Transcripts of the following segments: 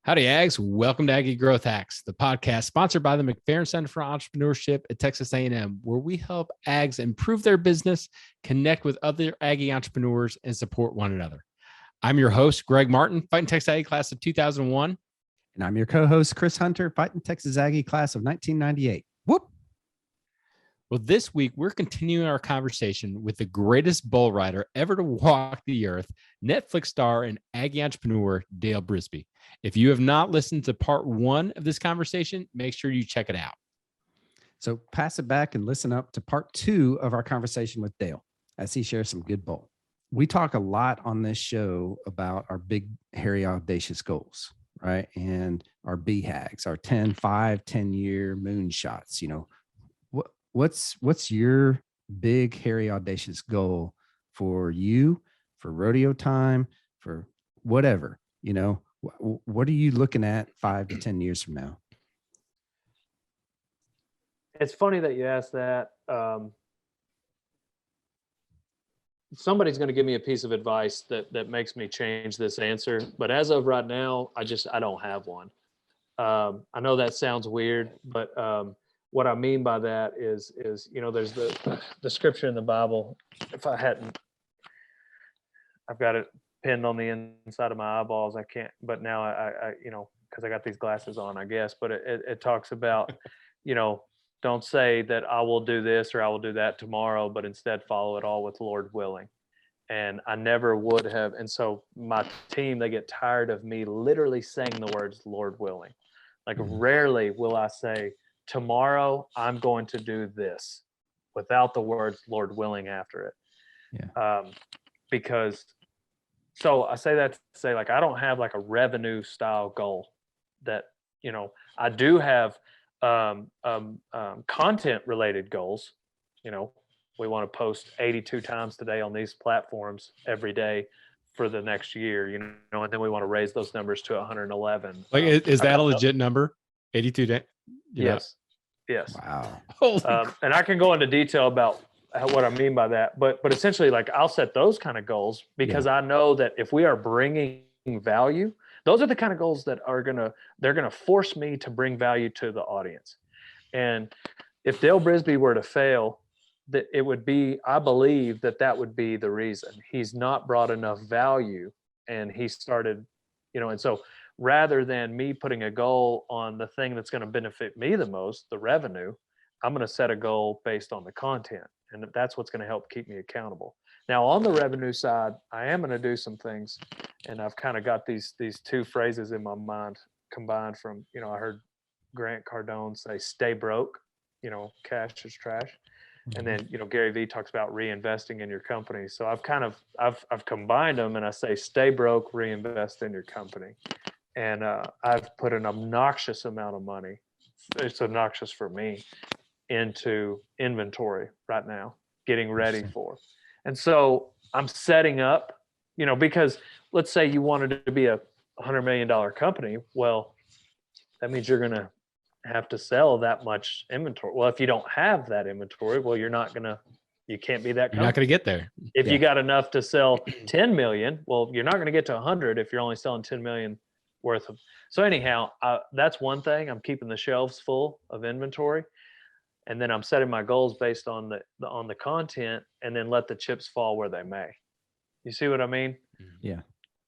Howdy Ags, welcome to Aggie Growth Hacks, the podcast sponsored by the McFerrin Center for Entrepreneurship at Texas A&M, where we help Ags improve their business, connect with other Aggie entrepreneurs, and support one another. I'm your host, Greg Martin, Fighting Texas Aggie class of 2001. And I'm your co-host, Chris Hunter, Fighting Texas Aggie class of 1998. Whoop! Well, this week, we're continuing our conversation with the greatest bull rider ever to walk the earth, Netflix star and Aggie entrepreneur, Dale Brisby. If you have not listened to part one of this conversation, make sure you check it out. So pass it back and listen up to part two of our conversation with Dale as he shares some good bull. We talk a lot on this show about our big, hairy, audacious goals, right? And our BHAGs, our 10-year moonshots. You know, what's your big, hairy, audacious goal for you, for Rodeo Time, for whatever, you know? What are you looking at 5 to 10 years from now? It's funny that you asked that. Somebody's going to give me a piece of advice that makes me change this answer. But as of right now, I don't have one. I know that sounds weird, but what I mean by that is, you know, there's the scripture in the Bible. If I hadn't, I've got it pinned on the inside of my eyeballs. I can't, but now I you know, because I got these glasses on, I guess, but it talks about, you know, don't say that I will do this or I will do that tomorrow, but instead follow it all with Lord willing. And I never would have. And so my team, they get tired of me literally saying the words Lord willing. Like rarely will I say, tomorrow I'm going to do this without the words Lord willing after it. Yeah. Because so I say that to say, like, I don't have like a revenue style goal that, you know, I do have content related goals. You know, we want to post 82 times today on these platforms every day for the next year, you know, and then we want to raise those numbers to 111. Like, is that a legit number? 82 days? Yes. Yes. Wow. And I can go into detail about what I mean by that, but essentially, like, I'll set those kind of goals because I know that if we are bringing value, those are the kind of goals that they're gonna force me to bring value to the audience. And if Dale Brisby were to fail, that it would be, I believe that would be the reason. He's not brought enough value, and he started, you know, and so rather than me putting a goal on the thing that's going to benefit me the most, the revenue, I'm going to set a goal based on the content. And that's what's going to help keep me accountable. Now, on the revenue side, I am going to do some things, and I've kind of got these two phrases in my mind combined from, you know, I heard Grant Cardone say, stay broke, you know, cash is trash. And then, you know, Gary Vee talks about reinvesting in your company. So I've combined them, and I say, stay broke, reinvest in your company. And I've put an obnoxious amount of money. It's obnoxious for me, into inventory right now, getting ready for. And so I'm setting up, you know, because let's say you wanted it to be a $100 million company. Well, that means you're going to have to sell that much inventory. Well, if you don't have that inventory, well, you can't be that company. You're not going to get there. If you got enough to sell 10 million, well, you're not going to get to 100 if you're only selling 10 million worth of. So anyhow, that's one thing. I'm keeping the shelves full of inventory. And then I'm setting my goals based on the content, and then let the chips fall where they may. You see what I mean? Yeah.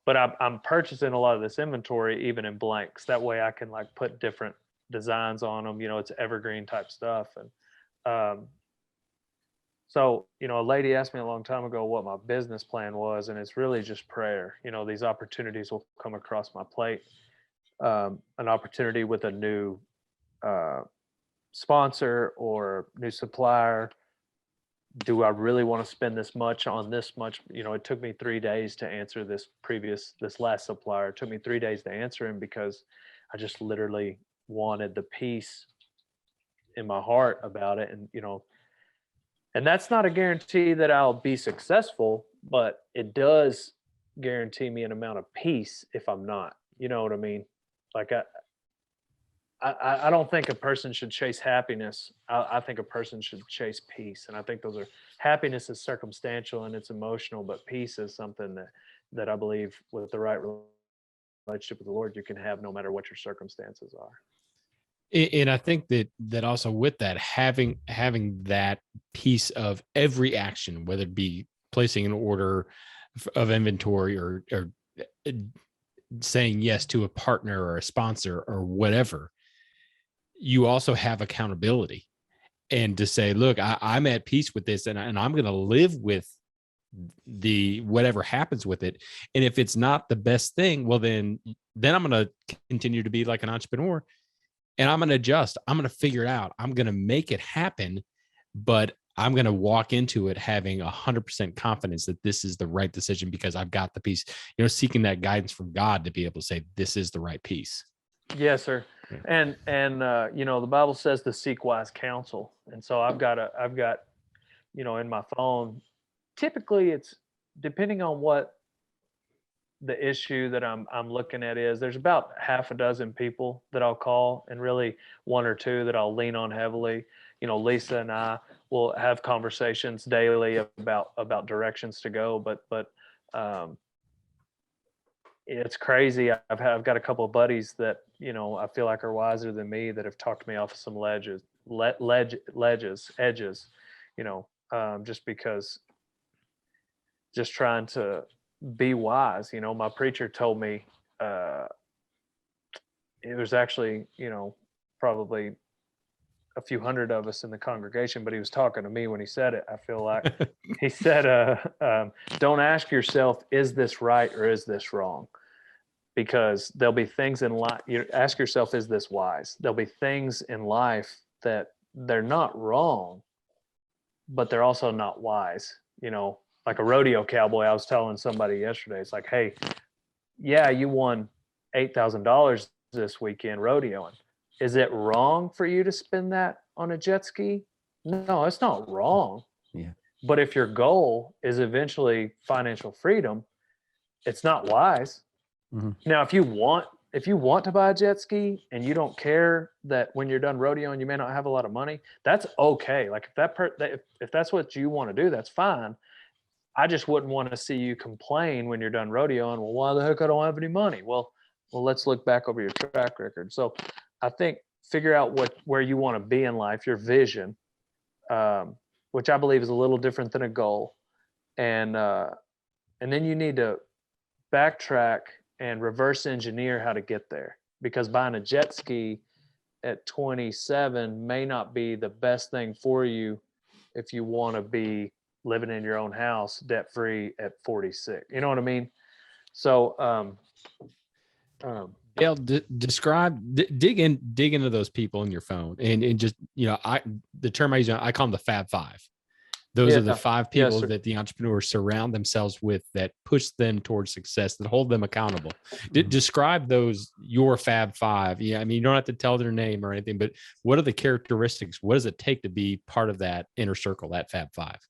But I'm purchasing a lot of this inventory even in blanks. That way I can like put different designs on them. You know, it's evergreen type stuff. And so, you know, a lady asked me a long time ago what my business plan was, and it's really just prayer. You know, these opportunities will come across my plate. An opportunity with a new sponsor or new supplier. Do I really want to spend this much on this much? You know, it took me 3 days to answer this last supplier. It took me 3 days to answer him because I just literally wanted the peace in my heart about it. And, you know, and that's not a guarantee that I'll be successful, but it does guarantee me an amount of peace if I'm not, you know what I mean? Like I don't think a person should chase happiness. I think a person should chase peace. And I think happiness is circumstantial and it's emotional, but peace is something that I believe with the right relationship with the Lord you can have no matter what your circumstances are. And I think that also with that, having that piece of every action, whether it be placing an order of inventory or saying yes to a partner or a sponsor or whatever, you also have accountability. And to say, look, I'm at peace with this, and I'm going to live with the whatever happens with it. And if it's not the best thing, well, then I'm going to continue to be like an entrepreneur, and I'm going to adjust. I'm going to figure it out. I'm going to make it happen, but I'm going to walk into it having 100% confidence that this is the right decision because I've got the piece, seeking that guidance from God to be able to say, this is the right piece. Yes, sir. Yeah. And the Bible says to seek wise counsel. And so I've got, in my phone, typically it's depending on what the issue that I'm looking at is. There's about half a dozen people that I'll call, and really one or two that I'll lean on heavily. Lisa and I will have conversations daily about directions to go. But it's crazy. I've got a couple of buddies that I feel like are wiser than me that have talked me off of some edges. Just because, just trying to be wise. My preacher told me it was actually probably a few hundred of us in the congregation, but he was talking to me when he said it. I feel like he said, don't ask yourself, is this right or is this wrong? Because there'll be things in life, you ask yourself, is this wise? There'll be things in life that they're not wrong, but they're also not wise. Like a rodeo cowboy, I was telling somebody yesterday, it's like, hey, yeah, you won $8,000 this weekend rodeoing. Is it wrong for you to spend that on a jet ski? No, it's not wrong. Yeah. But if your goal is eventually financial freedom, it's not wise. Mm-hmm. Now, if you want to buy a jet ski and you don't care that when you're done rodeoing, you may not have a lot of money, that's okay. Like if that's what you want to do, that's fine. I just wouldn't want to see you complain when you're done rodeoing. Well, why the heck I don't have any money? Well, let's look back over your track record. So I think figure out where you want to be in life, your vision, which I believe is a little different than a goal. And then you need to backtrack and reverse engineer how to get there, because buying a jet ski at 27 may not be the best thing for you if you want to be living in your own house debt free at 46. You know what I mean? So Dale, dig into those people in your phone, and just the term I use, I call them the Fab Five. Those are the 5 people that the entrepreneurs surround themselves with that push them towards success, that hold them accountable. Describe those, your Fab Five. Yeah, I mean, you don't have to tell their name or anything, but what are the characteristics? What does it take to be part of that inner circle, that Fab Five?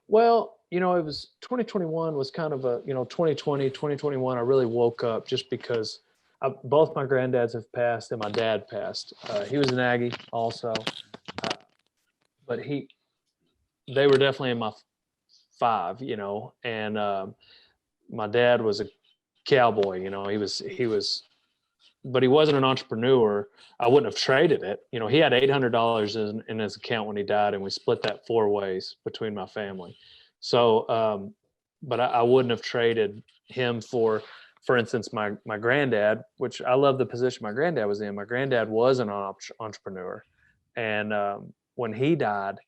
Well, it was 2021 was kind of a, 2020, 2021, I really woke up just because both my granddads have passed and my dad passed. He was an Aggie also. But they were definitely in my 5, and my dad was a cowboy, he was, but he wasn't an entrepreneur. I wouldn't have traded it. He had $800 in his account when he died, and we split that 4 ways between my family. So, but I wouldn't have traded him for instance, my granddad, which I love the position my granddad was in. My granddad was an entrepreneur. And when he died,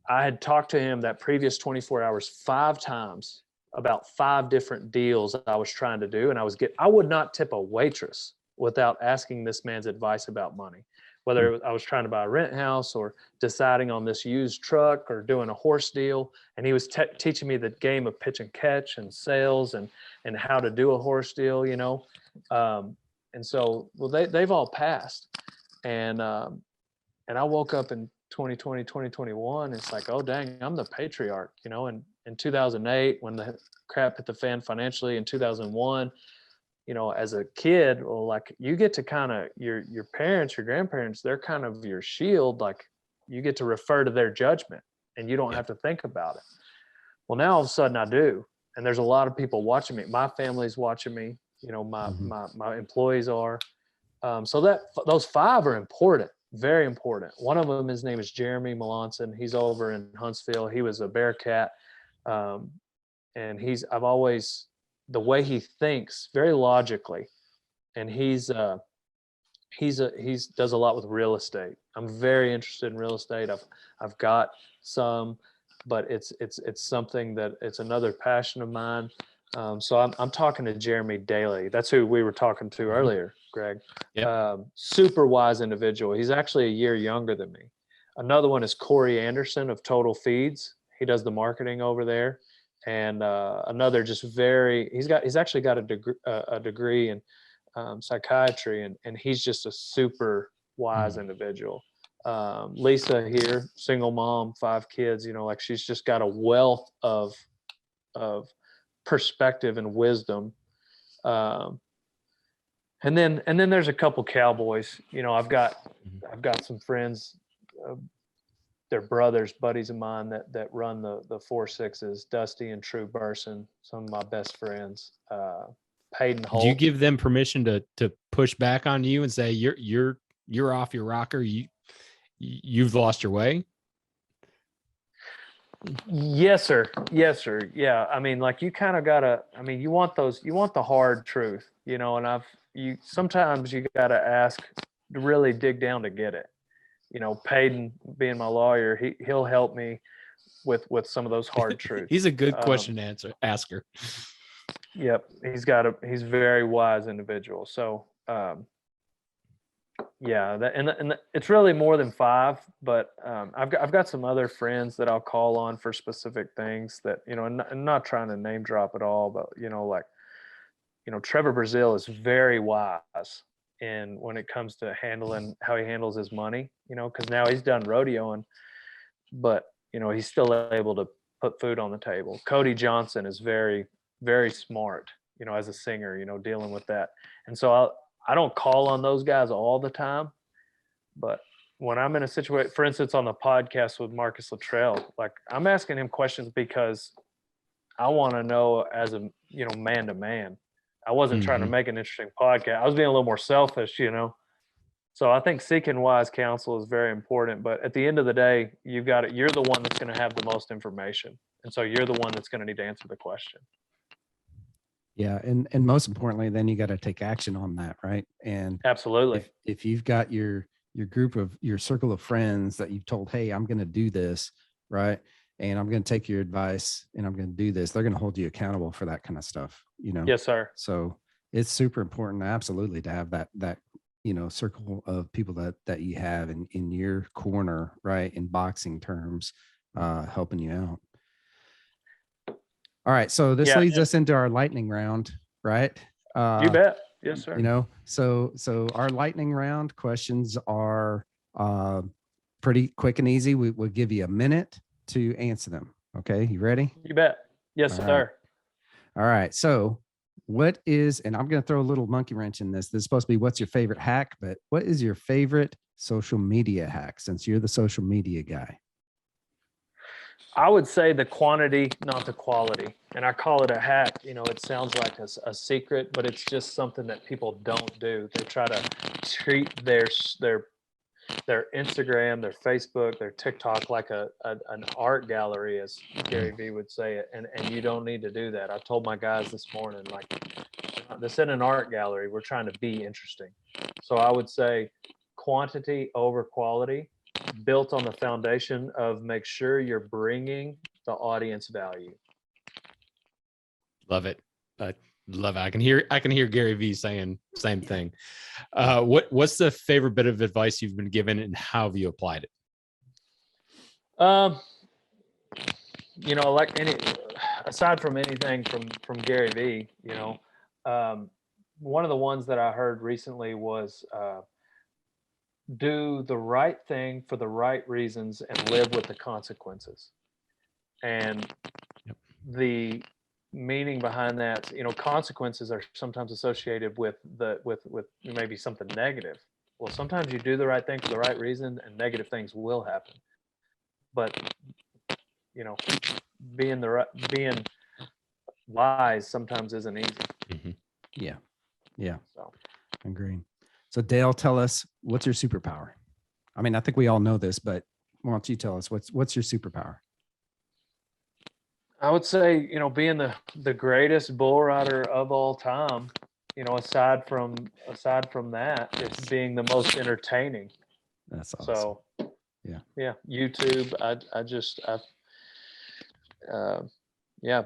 I had talked to him that previous 24 hours 5 times about 5 different deals I was trying to do. And I would not tip a waitress without asking this man's advice about money, whether I was trying to buy a rent house or deciding on this used truck or doing a horse deal. And he was teaching me the game of pitch and catch and sales and how to do a horse deal, and so, well, they've all passed. And I woke up in 2020, 2021. It's like, oh, dang, I'm the patriarch, and in 2008, when the crap hit the fan financially, in 2001, as a kid, well, like you get to kind of your parents, your grandparents, they're kind of your shield. Like you get to refer to their judgment and you don't have to think about it. Well, now all of a sudden I do. and there's a lot of people watching me. My family's watching me. You know, my employees are. So those 5 are important, very important. One of them, his name is Jeremy Melanson. He's over in Huntsville. He was a Bearcat, and I've always, the way he thinks very logically, and he's does a lot with real estate. I'm very interested in real estate. I've got some, but it's something that it's another passion of mine. So I'm talking to Jeremy daily. That's who we were talking to earlier, Greg. Yep. Super wise individual. He's actually a year younger than me. Another one is Corey Anderson of Total Feeds. He does the marketing over there. And another just he's actually got a degree in psychiatry, and he's just a super wise individual. Lisa here, single mom, 5 kids, you know, like she's just got a wealth of perspective and wisdom. And then there's a couple cowboys. You know, I've got some friends, they're brothers, buddies of mine that run the 4-6s, Dusty and True Burson, some of my best friends. Peyton Holt. Do you give them permission to push back on you and say you're off your rocker? You've lost your way? Yes, sir. Yes, sir. Yeah. I mean, like you kind of gotta, I mean, you want the hard truth, you know, and sometimes you gotta ask to really dig down to get it. You know, Peyton being my lawyer, he'll help me with some of those hard truths. He's a good question asker. Yep. He's a very wise individual. So, yeah, and it's really more than 5, but I've got some other friends that I'll call on for specific things that, you know, and not trying to name drop at all, but, you know, like, you know, Trevor Brazil is very wise when it comes to how he handles his money, you know, because now he's done rodeoing, but, you know, he's still able to put food on the table. Cody Johnson is very, very smart, you know, as a singer, you know, dealing with that. And so I don't call on those guys all the time, but when I'm in a situation, for instance, on the podcast with Marcus Luttrell, like I'm asking him questions because I want to know as a, you know, man to man. I wasn't trying to make an interesting podcast. I was being a little more selfish, you know? So I think seeking wise counsel is very important, but at the end of the day, you're the one that's going to have the most information. And so you're the one that's going to need to answer the question. Yeah. And most importantly, then you got to take action on that. Right. And absolutely. If you've got your group of your circle of friends that you've told, hey, I'm going to do this, right, and I'm going to take your advice and I'm going to do this, they're going to hold you accountable for that kind of stuff, you know? Yes, sir. So it's super important, absolutely, to have that, you know, circle of people that you have in your corner, right, in boxing terms, helping you out. All right. So this leads us into our lightning round, right? You bet. Yes, sir. You know, so our lightning round questions are pretty quick and easy. We'll give you a minute to answer them. Okay. You ready? You bet. Yes, sir. All right. So and I'm going to throw a little monkey wrench in this. This is supposed to be what's your favorite hack, but what is your favorite social media hack, since you're the social media guy? I would say the quantity, not the quality. And I call it a hack. You know, it sounds like a secret, but it's just something that people don't do. They try to treat their Instagram, their Facebook, their TikTok like an art gallery, as Gary Vee would say it. And you don't need to do that. I told my guys this morning, like, this isn't an art gallery. We're trying to be interesting. So I would say quantity over quality, built on the foundation of make sure you're bringing the audience value. Love it. Love it. I can hear Gary Vee saying same thing. What's the favorite bit of advice you've been given, and how have you applied it? You know, like aside from anything from Gary Vee, you know, one of the ones that I heard recently was do the right thing for the right reasons and live with the consequences. And the meaning behind that, you know, consequences are sometimes associated with maybe something negative. Well, sometimes you do the right thing for the right reason and negative things will happen. But, you know, being wise sometimes isn't easy. Mhm. Yeah. Yeah. So Agreed. So Dale, tell us, what's your superpower? I mean, I think we all know this, but why don't you tell us what's your superpower? I would say, being the greatest bull rider of all time, aside from that, it's being the most entertaining. That's awesome. So yeah, YouTube.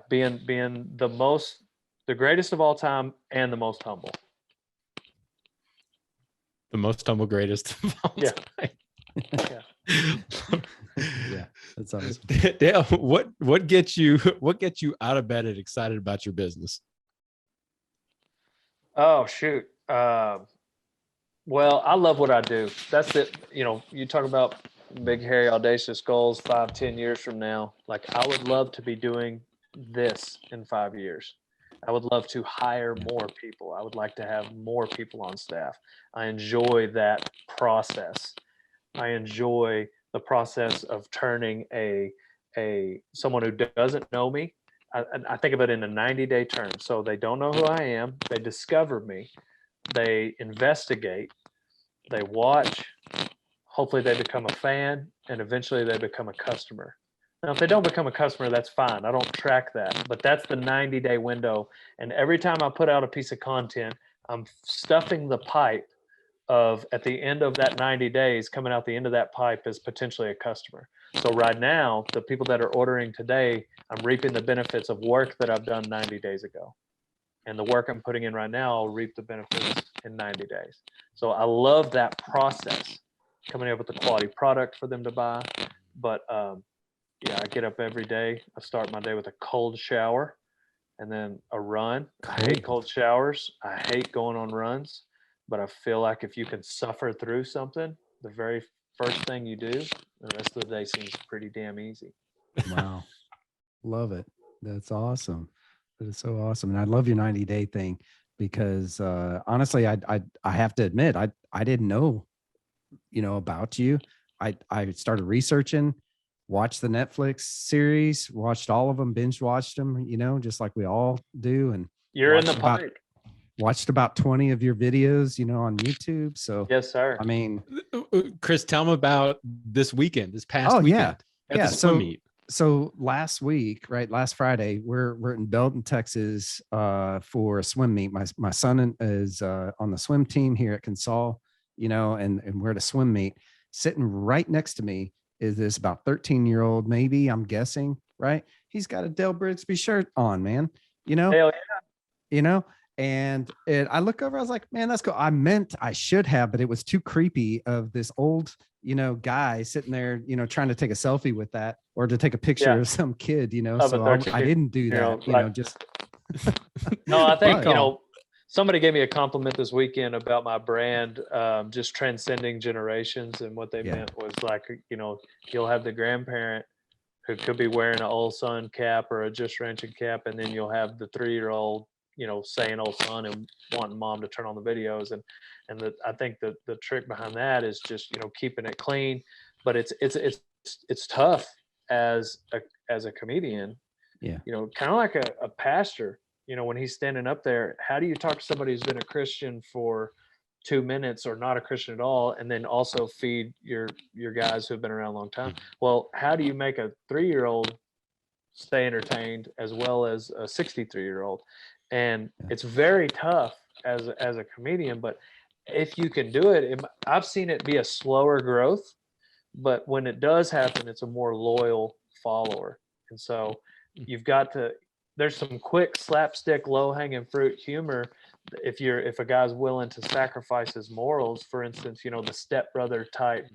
Being the greatest of all time and the most humble. The most humble greatest of all Yeah. time. Yeah. Yeah, that's awesome. Dale, what gets you out of bed and excited about your business? Oh shoot. Well, I love what I do. That's it. You talk about big, hairy, audacious goals 5-10 years from now. Like, I would love to be doing this in 5 years. I would love to hire more people. I would like to have more people on staff. I enjoy that process. I enjoy the process of turning someone who doesn't know me. I think of it in a 90-day term. So they don't know who I am. They discover me. They investigate, they watch, hopefully they become a fan, and eventually they become a customer. Now, if they don't become a customer, that's fine. I don't track that, but that's the 90-day window. And every time I put out a piece of content, I'm stuffing the pipe of, at the end of that 90 days, coming out the end of that pipe is potentially a customer. So right now, the people that are ordering today, I'm reaping the benefits of work that I've done 90 days ago. And the work I'm putting in right now, I'll reap the benefits in 90 days. So I love that process, coming up with a quality product for them to buy. But I get up every day. I start my day with a cold shower and then a run. I hate cold showers. I hate going on runs. But I feel like if you can suffer through something, the very first thing you do, the rest of the day seems pretty damn easy. Wow. Love it. That's awesome. That is so awesome. And I love your 90-day thing because honestly, I have to admit, I didn't know, about you. I started researching, watched the Netflix series, watched all of them, binge watched them, just like we all do. And You're in the pipe. Watched about 20 of your videos, on YouTube. So yes, sir. I mean, Chris, tell them about this past weekend. Yeah. At the swim meet. So last week, right, last Friday, we're in Belton, Texas, for a swim meet. My son is on the swim team here at Consol, and we're at a swim meet. Sitting right next to me is this about 13-year-old, maybe, I'm guessing, right? He's got a Dale Brisby shirt on, man. Hell yeah. And I look over, I was like, man, that's cool. I should have, but it was too creepy of this old, guy sitting there, trying to take a selfie with that or to take a picture of some kid, so I didn't do that, just. No, I think, somebody gave me a compliment this weekend about my brand, just transcending generations. And what they meant was like, you'll have the grandparent who could be wearing an old son cap or a just ranching cap. And then you'll have the 3-year-old, saying old son and wanting mom to turn on the videos. And I think the trick behind that is just, keeping it clean, but it's tough as a comedian, kind of like a pastor, when he's standing up there. How do you talk to somebody who's been a Christian for 2 minutes or not a Christian at all, and then also feed your guys who've been around a long time? Well, how do you make a 3-year-old stay entertained as well as a 63-year-old? And it's very tough as a comedian, but if you can do it, I've seen it be a slower growth, but when it does happen, it's a more loyal follower. And so you've got to, there's some quick slapstick, low hanging fruit humor. If a guy's willing to sacrifice his morals, for instance, the stepbrother type,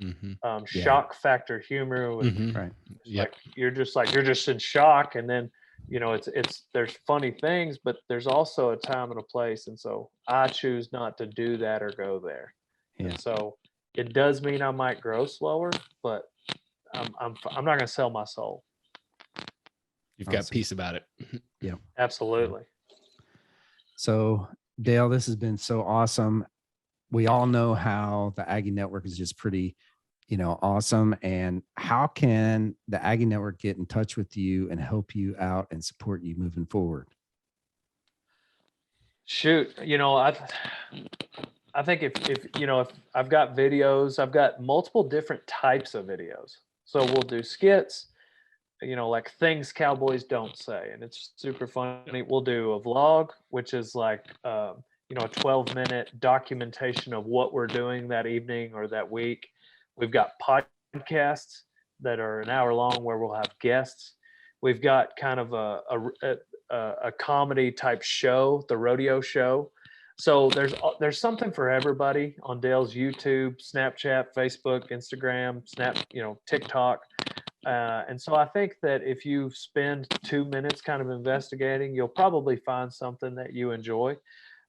shock factor humor with, right. Like you're just in shock. And then, there's funny things, but there's also a time and a place. And so I choose not to do that or go there. Yeah. And so it does mean I might grow slower, but I'm not going to sell my soul. You've got peace about it. Yeah, absolutely. So Dale, this has been so awesome. We all know how the Aggie Network is just pretty, awesome. And how can the Aggie Network get in touch with you and help you out and support you moving forward? Shoot, I think if if I've got videos, I've got multiple different types of videos. So we'll do skits, like things cowboys don't say, and it's super funny. We'll do a vlog, which is like a 12-minute documentation of what we're doing that evening or that week. We've got podcasts that are an hour long where we'll have guests. We've got kind of a comedy type show, the rodeo show. So there's something for everybody on Dale's YouTube, Snapchat, Facebook, Instagram, TikTok. And so I think that if you spend 2 minutes kind of investigating, you'll probably find something that you enjoy.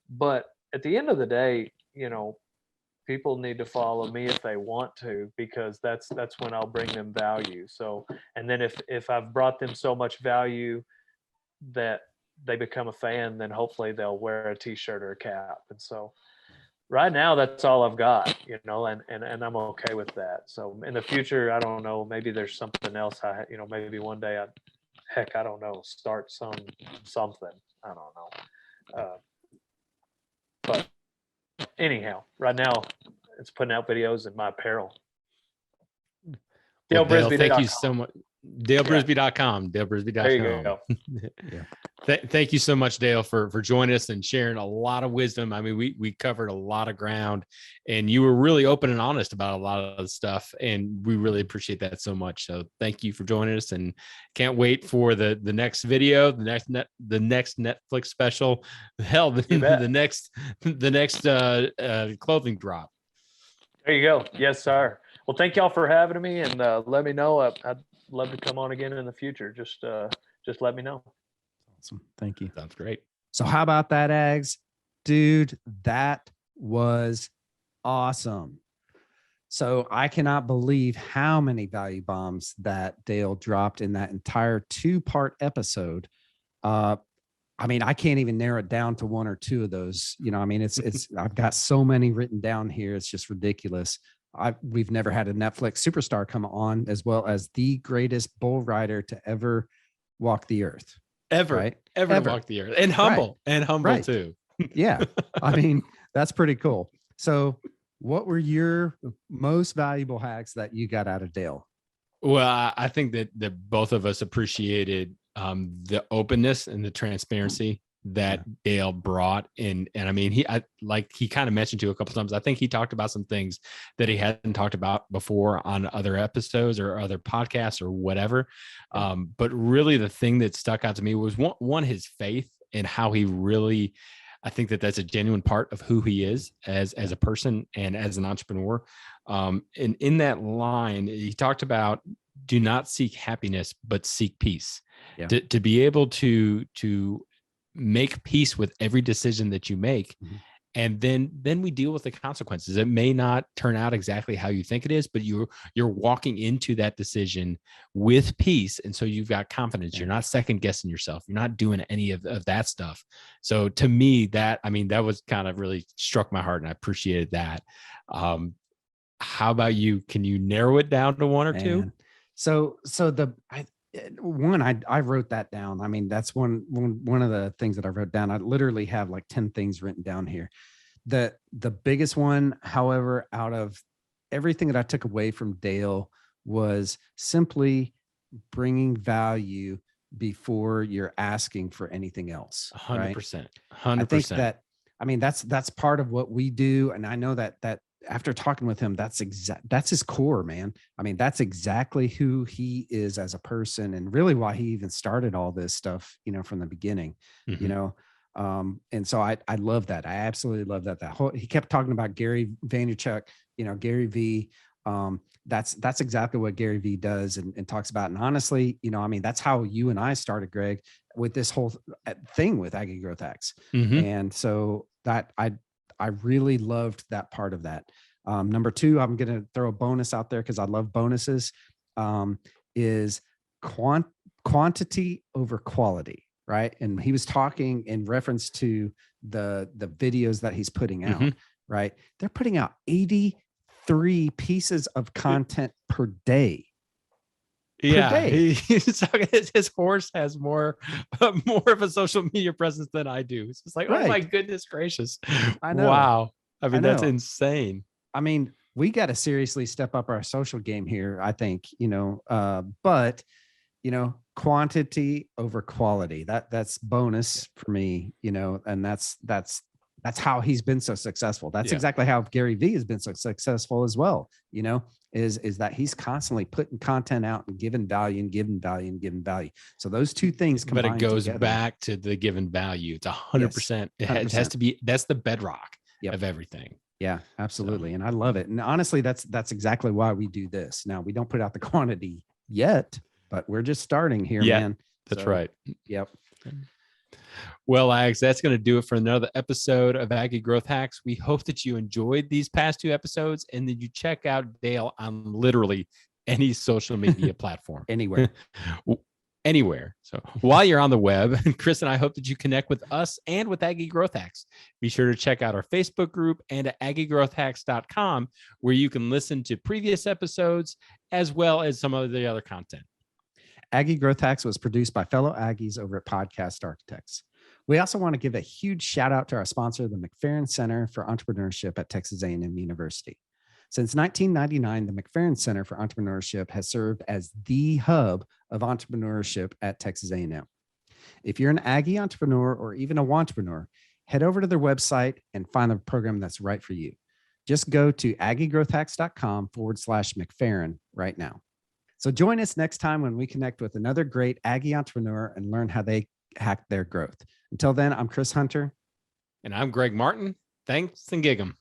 But at the end of the day, people need to follow me if they want to, because that's when I'll bring them value. So, and then if I've brought them so much value that they become a fan, then hopefully they'll wear a t-shirt or a cap. And so right now that's all I've got, and I'm okay with that. So in the future, I don't know, maybe there's something else maybe one day I don't know, start something. I don't know. But anyhow, right now it's putting out videos in my apparel. Well, Dale, thank you so much. DaleBrisby.com. DaleBrisby.com. There you go. Yeah. Thank you so much, Dale, for joining us and sharing a lot of wisdom. I mean, we covered a lot of ground, and you were really open and honest about a lot of the stuff, and we really appreciate that so much. So thank you for joining us, and can't wait for the next video, the next Netflix special, hell, the next clothing drop. There you go. Yes, sir. Well, thank y'all for having me, and let me know. I'd love to come on again in the future. Just let me know. Awesome. Thank you. Sounds great. So how about that, Ags? Dude, that was awesome. So I cannot believe how many value bombs that Dale dropped in that entire 2-part episode. I mean, I can't even narrow it down to 1 or 2 of those. It's I've got so many written down here. It's just ridiculous. We've never had a Netflix superstar come on, as well as the greatest bull rider to ever walk the earth. Ever walk the earth, and humble too. Yeah. I mean, that's pretty cool. So what were your most valuable hacks that you got out of Dale? Well, I think that both of us appreciated the openness and the transparency that Dale brought in. And I mean, he kind of mentioned to a couple of times, I think he talked about some things that he hadn't talked about before on other episodes or other podcasts or whatever. But really the thing that stuck out to me was one, his faith and how he really, I think that's a genuine part of who he is as a person and as an entrepreneur. And in that line, he talked about, do not seek happiness, but seek peace. Yeah. To be able to make peace with every decision that you make. Mm-hmm. And then we deal with the consequences. It may not turn out exactly how you think it is, but you're walking into that decision with peace. And so you've got confidence. You're not second guessing yourself. You're not doing any of that stuff. So to me, that was kind of really struck my heart, and I appreciated that. How about you? Can you narrow it down to 1 or 2? So I wrote that down. I mean, that's one of the things that I wrote down. I literally have like 10 things written down here. The biggest one, however, out of everything that I took away from Dale, was simply bringing value before you're asking for anything else. 100%. 100%. I think that's part of what we do. And I know that after talking with him, that's his core, man. I mean, that's exactly who he is as a person, and really why he even started all this stuff, from the beginning, mm-hmm. And so I love that. I absolutely love that. He kept talking about Gary Vaynerchuk, Gary V. That's exactly what Gary V does and talks about. And honestly, that's how you and I started, Greg, with this whole thing with Aggie Growth Hacks. Mm-hmm. And so that I really loved that part of that. Number 2, I'm going to throw a bonus out there because I love bonuses, is quantity over quality, right? And he was talking in reference to the videos that he's putting out, mm-hmm. right? They're putting out 83 pieces of content per day. Yeah, day. his horse has more of a social media presence than I do. It's just like, oh my Right. goodness gracious. I know. Wow. I I mean, that's know. insane. I mean, we got to seriously step up our social game here, I think, but quantity over quality. That's bonus for me, and that's how he's been so successful. That's Yeah. exactly how Gary Vee has been so successful as well, is that he's constantly putting content out and giving value and giving value and giving value. So those two things But combined it goes together, back to the given value. It's 100%. It has 100%. to be, that's the bedrock Yep. of everything. Yeah, absolutely. And I love it. And honestly, that's exactly why we do this. Now, we don't put out the quantity yet, but we're just starting here, man. That's right. Yep. Well, Ags, that's going to do it for another episode of Aggie Growth Hacks. We hope that you enjoyed these past 2 episodes and that you check out Dale on literally any social media platform. Anywhere. So while you're on the web, Chris and I hope that you connect with us and with Aggie Growth Hacks. Be sure to check out our Facebook group and at aggiegrowthhacks.com, where you can listen to previous episodes as well as some of the other content. Aggie Growth Hacks was produced by fellow Aggies over at Podcast Architects. We also want to give a huge shout out to our sponsor, the McFerrin Center for Entrepreneurship at Texas A&M University. Since 1999, the McFerrin Center for Entrepreneurship has served as the hub of entrepreneurship at Texas A&M. If you're an Aggie entrepreneur or even a wantrepreneur, head over to their website and find a program that's right for you. Just go to aggiegrowthhacks.com/McFerrin right now. So join us next time when we connect with another great Aggie entrepreneur and learn how they hack their growth. Until then, I'm Chris Hunter. And I'm Greg Martin. Thanks and gig 'em.